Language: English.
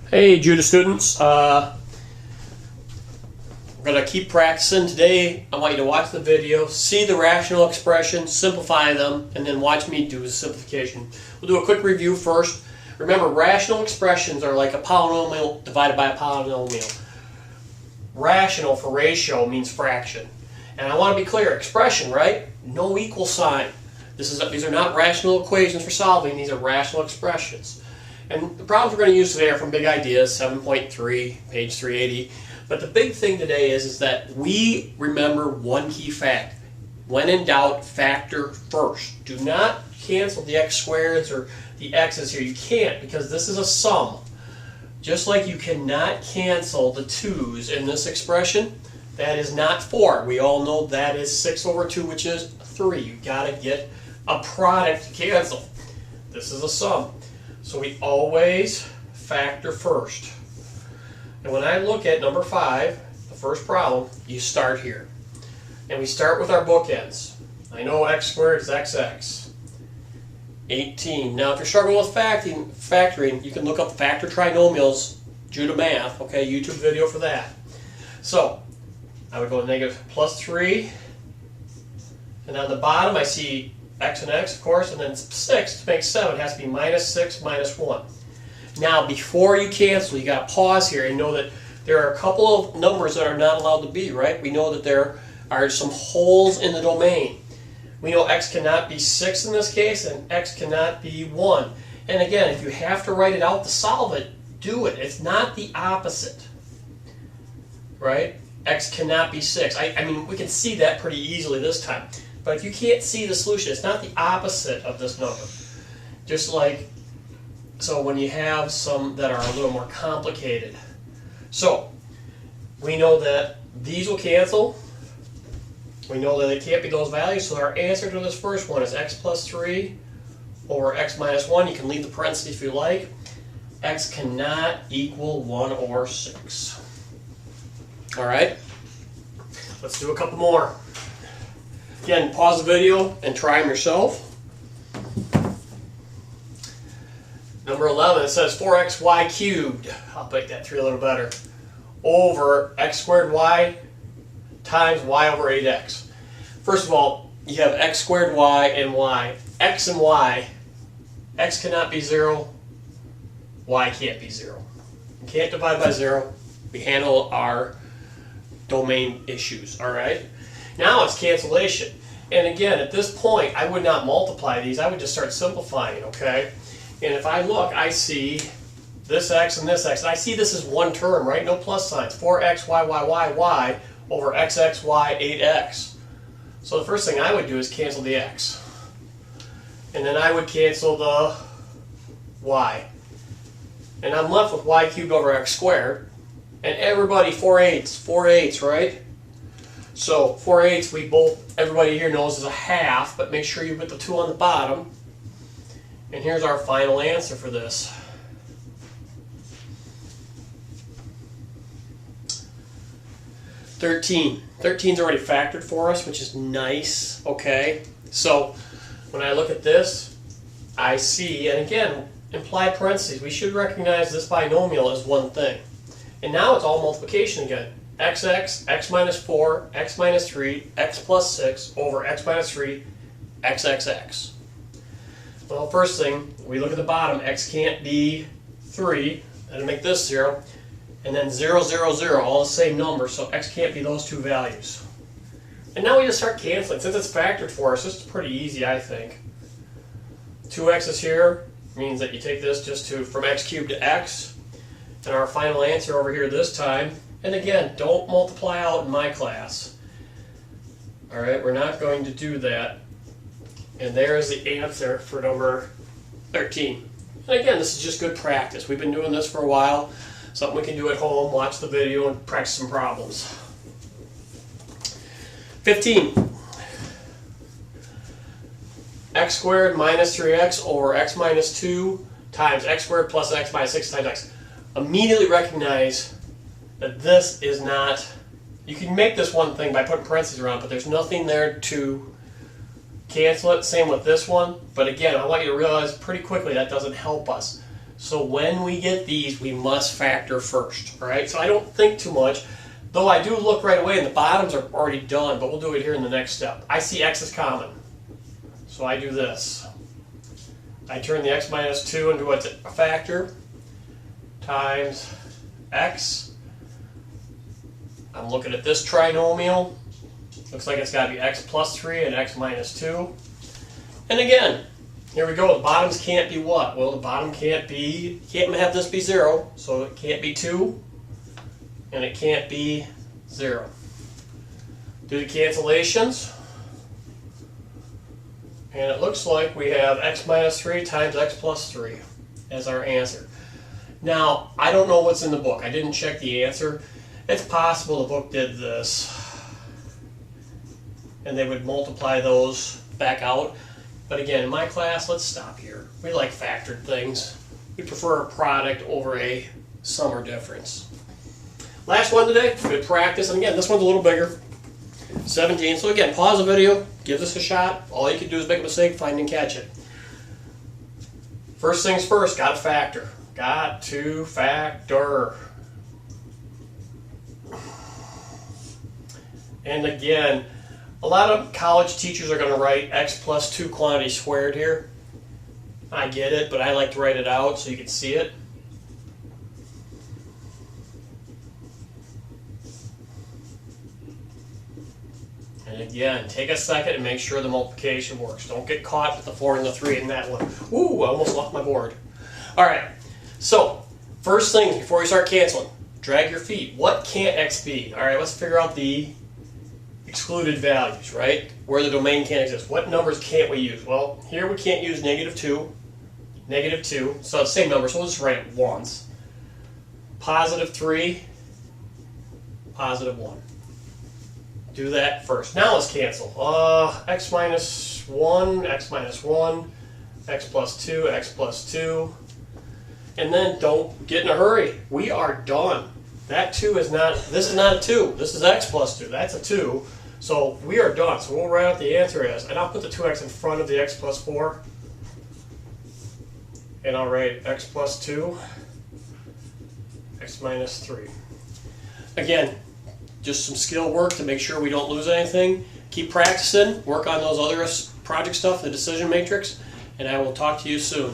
Hey Juda students, we're going to keep practicing. Today I want you to watch the video, see the rational expressions, simplify them, and then watch me do the simplification. We'll do a quick review first. Remember, rational expressions are like a polynomial divided by a polynomial. Rational for ratio means fraction. And I want to be clear, expression, right? No equal sign. These are not rational equations for solving, these are rational expressions. And the problems we're going to use today are from Big Ideas 7.3, page 380. But the big thing today is that we remember one key fact. When in doubt, factor first. Do not cancel the x squareds or the x's here. You can't, because this is a sum. Just like you cannot cancel the 2's in this expression, that is not 4. We all know that is 6 over 2, which is 3. You got to get a product to cancel. This is a sum. So we always factor first. And when I look at number 5, the first problem, you start here. And we start with our bookends. I know x squared is xx. 18. Now if you're struggling with factoring, you can look up factor trinomials, Juda Math, okay, YouTube video for that. So I would go negative plus 3. And on the bottom I see x and x, of course, and then 6 to make 7 it has to be minus 6 minus 1. Now, before you cancel, you got to pause here and know that there are a couple of numbers that are not allowed to be, right? We know that there are some holes in the domain. We know x cannot be 6 in this case, and x cannot be 1. And again, if you have to write it out to solve it, do it. It's not the opposite, right? X cannot be 6. I mean, we can see that pretty easily this time. But if you can't see the solution, it's not the opposite of this number. Just like, so when you have some that are a little more complicated. So, we know that these will cancel. We know that it can't be those values, so our answer to this first one is x plus 3 over x minus 1. You can leave the parentheses if you like. X cannot equal 1 over 6. Alright? Let's do a couple more. Again, pause the video and try them yourself. Number 11, it says 4xy cubed. I'll make that 3 a little better. Over x squared y times y over 8x. First of all, you have x squared y and y. X and y. X cannot be 0. Y can't be 0. You can't divide by 0. We handle our domain issues, alright? Now it's cancellation. And again, at this point, I would not multiply these. I would just start simplifying, okay? And if I look, I see this x and this x. And I see this as one term, right? No plus signs. 4x, y, y, y, y over x, x, y, 8x. So the first thing I would do is cancel the x. And then I would cancel the y. And I'm left with y cubed over x squared. And everybody, 4/8, right? So 4/8, everybody here knows is a half, but make sure you put the 2 on the bottom. And here's our final answer for this. $13. 13's already factored for us, which is nice, okay? So when I look at this, I see, and again, implied parentheses, we should recognize this binomial as one thing. And now it's all multiplication again. Xx, x minus 4, x minus 3, x plus 6 over x minus 3, xxx. Well, first thing, we look at the bottom, x can't be 3, that'll make this 0, and then 0, 0, 0, all the same number, so x can't be those two values. And now we just start canceling. Since it's factored for us, this is pretty easy, I think. 2x's here means that you take this just from x cubed to x, and our final answer over here this time. And again, don't multiply out in my class. Alright, we're not going to do that. And there's the answer for number 13. And again, this is just good practice. We've been doing this for a while. Something we can do at home, watch the video, and practice some problems. 15. X squared minus 3x over x minus 2 times x squared plus x minus 6 times x. Immediately recognize that this is not, you can make this one thing by putting parentheses around, but there's nothing there to cancel it. Same with this one. But again, I want you to realize pretty quickly that doesn't help us. So when we get these, we must factor first. All right, so I don't think too much, though I do look right away, and the bottoms are already done, but we'll do it here in the next step. I see x is common, so I do this. I turn the x minus 2 into a factor times x. I'm looking at this trinomial. Looks like it's got to be x plus 3 and x minus 2. And again, here we go. The bottoms can't be what? Well, the bottom can't have this be 0, so it can't be 2, and it can't be 0. Do the cancellations. And it looks like we have x minus 3 times x plus 3 as our answer. Now, I don't know what's in the book. I didn't check the answer. It's possible the book did this, and they would multiply those back out. But again, in my class, let's stop here. We like factored things. We prefer a product over a sum or difference. Last one today, good practice. And again, this one's a little bigger. 17. So again, pause the video, give this a shot. All you can do is make a mistake, find and catch it. First things first, got to factor. Got to factor. And again, a lot of college teachers are going to write x plus 2 quantity squared here. I get it, but I like to write it out so you can see it. And again, take a second and make sure the multiplication works. Don't get caught with the 4 and the 3 in that one. Ooh, I almost left my board. All right, so first things before we start canceling, drag your feet. What can't x be? All right, let's figure out the excluded values, right? Where the domain can't exist. What numbers can't we use? Well, here we can't use -2, -2, so it's the same number, so we'll just write it once. +3, +1. Do that first. Now let's cancel. X minus 1, x minus 1, x plus 2, x plus 2. And then don't get in a hurry. We are done. That 2 is not, this is not a 2. This is x plus 2. That's a 2. So we are done. So we'll write out the answer as, and I'll put the 2x in front of the x plus 4. And I'll write x plus 2, x minus 3. Again, just some skill work to make sure we don't lose anything. Keep practicing, work on those other project stuff, the decision matrix, and I will talk to you soon.